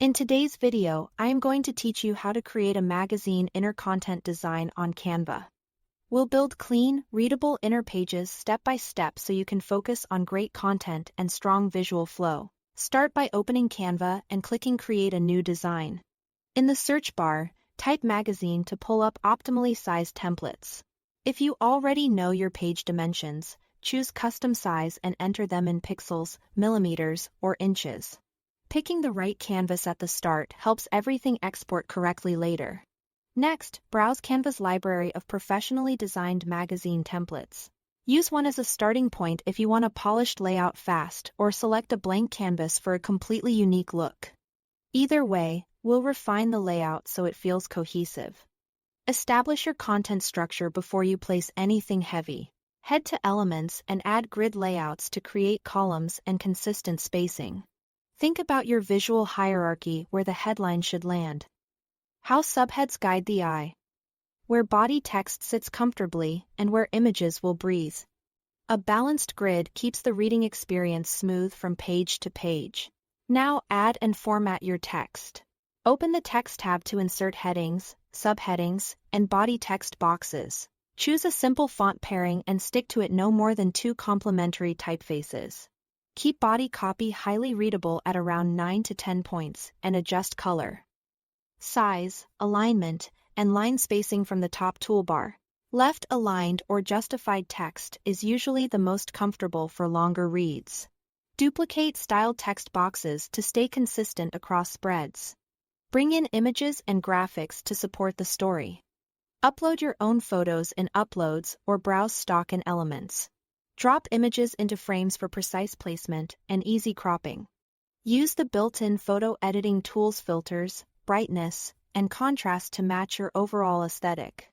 In today's video, I am going to teach you how to create a magazine inner content design on Canva. We'll build clean, readable inner pages step by step so you can focus on great content and strong visual flow. Start by opening Canva and clicking Create a New Design. In the search bar, type magazine to pull up optimally sized templates. If you already know your page dimensions, choose custom size and enter them in pixels, millimeters, or inches. Picking the right canvas at the start helps everything export correctly later. Next, browse Canva's library of professionally designed magazine templates. Use one as a starting point if you want a polished layout fast, or select a blank canvas for a completely unique look. Either way, we'll refine the layout so it feels cohesive. Establish your content structure before you place anything heavy. Head to Elements and add grid layouts to create columns and consistent spacing. Think about your visual hierarchy where the headline should land. How subheads guide the eye. Where body text sits comfortably and where images will breathe. A balanced grid keeps the reading experience smooth from page to page. Now add and format your text. Open the Text tab to insert headings, subheadings, and body text boxes. Choose a simple font pairing and stick to it no more than 2 complementary typefaces. Keep body copy highly readable at around 9 to 10 points and adjust color, size, alignment, and line spacing from the top toolbar. Left aligned or justified text is usually the most comfortable for longer reads. Duplicate styled text boxes to stay consistent across spreads. Bring in images and graphics to support the story. Upload your own photos in Uploads or browse stock in Elements. Drop images into frames for precise placement and easy cropping. Use the built-in photo editing tools filters, brightness, and contrast to match your overall aesthetic.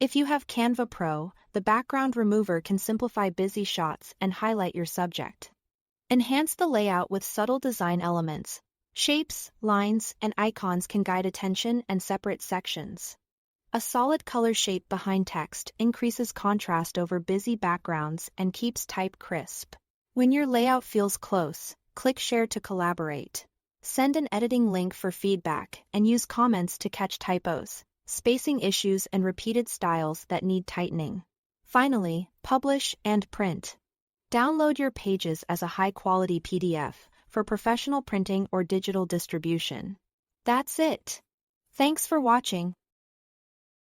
If you have Canva Pro, the background remover can simplify busy shots and highlight your subject. Enhance the layout with subtle design elements. Shapes, lines, and icons can guide attention and separate sections. A solid color shape behind text increases contrast over busy backgrounds and keeps type crisp. When your layout feels close, click Share to collaborate. Send an editing link for feedback and use comments to catch typos, spacing issues, and repeated styles that need tightening. Finally, publish and print. Download your pages as a high-quality PDF for professional printing or digital distribution. That's it. Thanks for watching.